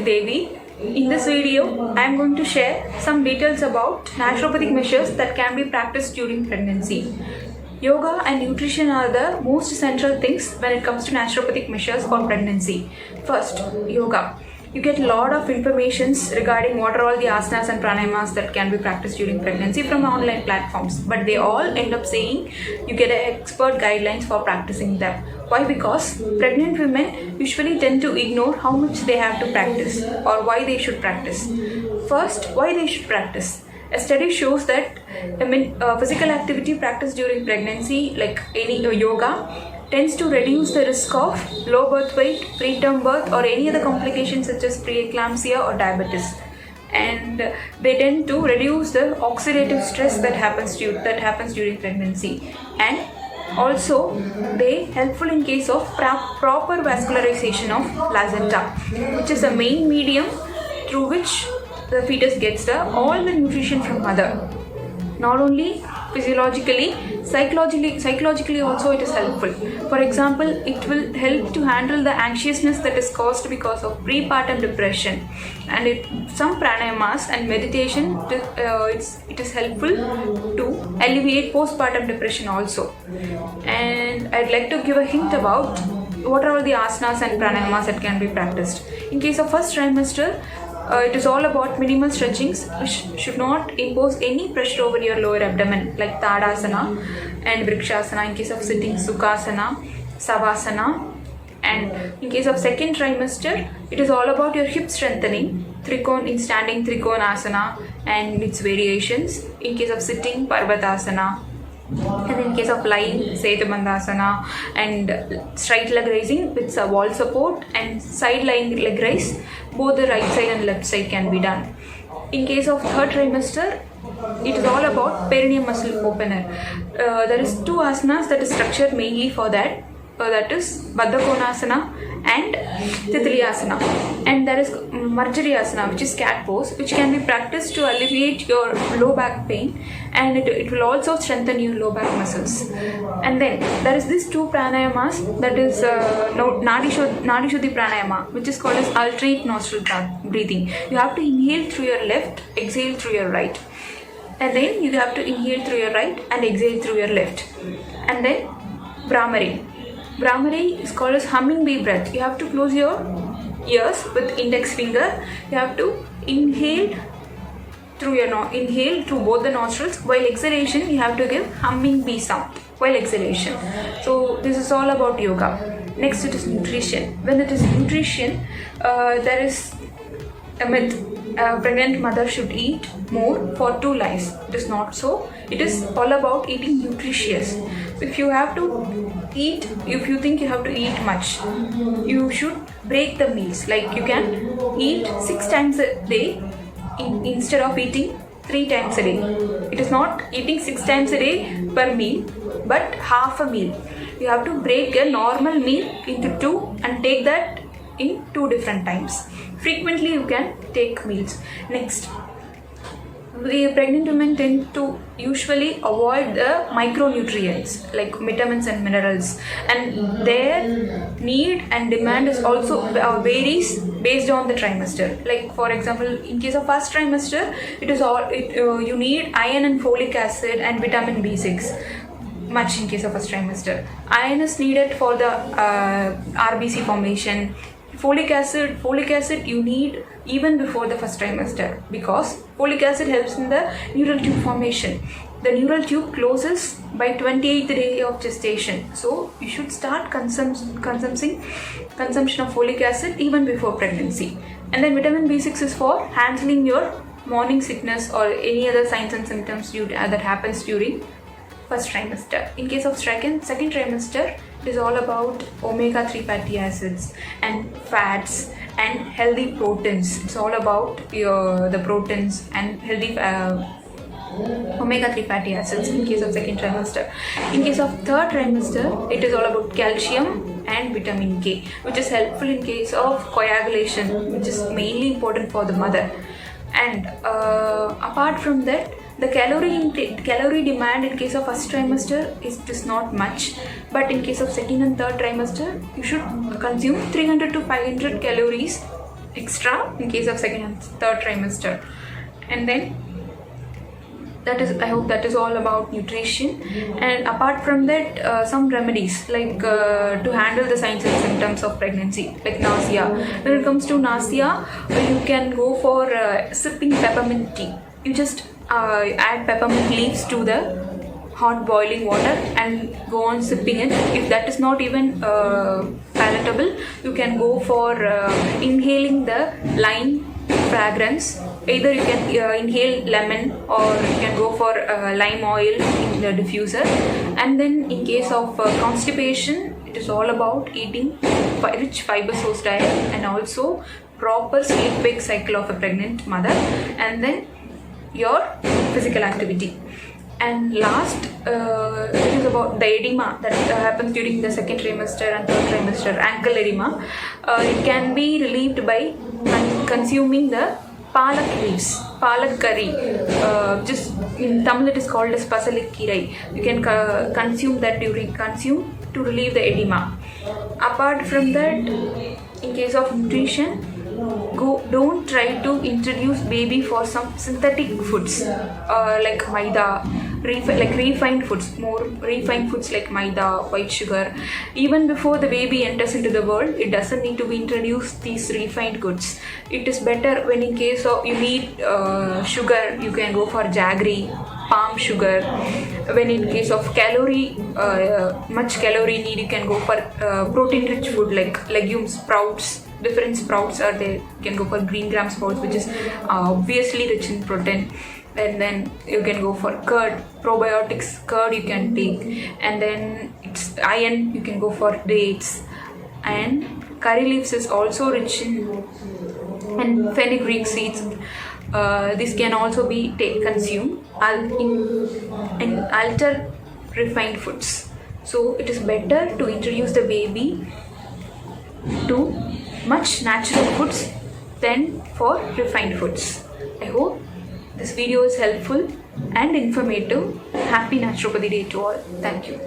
Gayatri Devi. In this video, I am going to share some details about naturopathic measures that can be practiced during pregnancy. Yoga and nutrition are the most central things when it comes to naturopathic measures for pregnancy. First, yoga. You get a lot of informations regarding what are all the asanas and pranayamas that can be practiced during pregnancy from online platforms, but they all end up saying you get expert guidelines for practicing them. Why? Because pregnant women usually tend to ignore how much they have to practice or why they should practice. First, why they should practice. A study shows that physical activity practiced during pregnancy, like any yoga, tends to reduce the risk of low birth weight, preterm birth, or any other complications such as preeclampsia or diabetes. And they tend to reduce the oxidative stress that happens during pregnancy. And also, they helpful in case of proper vascularization of placenta, which is the main medium through which the fetus gets all the nutrition from mother. Not only physiologically, psychologically also it is helpful. For example, it will help to handle the anxiousness that is caused because of prepartum depression. And some pranayamas and meditation, it is helpful to alleviate postpartum depression also. And I'd like to give a hint about what are all the asanas and pranayamas that can be practiced. In case of first trimester, it is all about minimal stretchings which should not impose any pressure over your lower abdomen, like Tadasana and Vrikshasana. In case of sitting, Sukhasana, Savasana. And in case of second trimester, it is all about your hip strengthening, in standing Trikonasana and its variations. In case of sitting, Parvatasana. And in case of lying, Setubandhasana, and straight leg raising with a wall support and side lying leg raise, both the right side and left side can be done. In case of third trimester, it is all about perineum muscle opener. There is two asanas that is structured mainly for that. That is Baddha Konasana and Titliasana. And there is Marjariyasana, which is cat pose, which can be practiced to alleviate your low back pain, and it will also strengthen your low back muscles. And then there is these two pranayamas, that is Nadi Shuddhi pranayama, which is called as alternate nostril breathing. You have to inhale through your left, exhale through your right. And then you have to inhale through your right and exhale through your left. And then Brahmari. Brahmari is called as humming bee breath. You have to close your ears with index finger. You have to inhale through both the nostrils. While exhalation, you have to give humming bee sound while exhalation. So this is all about yoga. Next, it is nutrition. When it is nutrition, there is a myth. A pregnant mother should eat more for 2 lives. It is not so. It is all about eating nutritious. If you think you have to eat much, you should break the meals. Like you can eat 6 times a day instead of eating 3 times a day. It is not eating 6 times a day per meal, but half a meal. You have to break a normal meal into 2 and take that in 2 different times. Frequently you can take meals. Next, the pregnant women tend to usually avoid the micronutrients like vitamins and minerals, and their need and demand is also varies based on the trimester. Like for example, in case of first trimester, you need iron and folic acid and vitamin B6 much in case of first trimester. Iron is needed for the RBC formation. Folic acid you need even before the first trimester, because folic acid helps in the neural tube formation. The neural tube closes by 28th day of gestation, so you should start consumption of folic acid even before pregnancy. And then vitamin B6 is for handling your morning sickness or any other signs and symptoms that happens during first trimester. In case of second trimester, it is all about omega-3 fatty acids and fats and healthy proteins. It's all about the proteins and healthy omega-3 fatty acids in case of second trimester. In case of third trimester, it is all about calcium and vitamin K, which is helpful in case of coagulation, which is mainly important for the mother. And apart from that, the calorie demand in case of first trimester is not much, but in case of second and third trimester, you should consume 300 to 500 calories extra in case of second and third trimester. And then I hope that is all about nutrition. And apart from that, some remedies like to handle the signs and symptoms of pregnancy, like nausea. When it comes to nausea, you can go for sipping peppermint tea. You just add peppermint leaves to the hot boiling water and go on sipping it. If that is not even palatable, you can go for inhaling the lime fragrance. Either you can inhale lemon, or you can go for lime oil in the diffuser. And then in case of constipation, it is all about eating rich fiber source diet and also proper sleep wake cycle of a pregnant mother, and then your physical activity. And last, it is about the edema that happens during the second trimester and third trimester, ankle edema. It can be relieved by consuming the palak leaves, palak curry. Just in Tamil it is called as pasalikkirai. You can consume that to relieve the edema. Apart from that, in case of nutrition, don't try to introduce baby for some synthetic foods like maida, refined foods, more refined foods like maida, white sugar. Even before the baby enters into the world, it doesn't need to be introduced these refined goods. It is better when in case of you need sugar, you can go for jaggery, palm sugar. When in case of much calorie need, you can go for protein rich food like legumes, sprouts. Different sprouts are there. You can go for green gram sprouts, which is obviously rich in protein. And then you can go for curd, probiotics curd you can take. And then it's iron, you can go for dates. And curry leaves is also rich in and fenugreek seeds. This can also be consumed in ultra refined foods. So it is better to introduce the baby to much natural foods than for refined foods. I hope this video is helpful and informative. Happy Naturopathy Day to all. Thank you.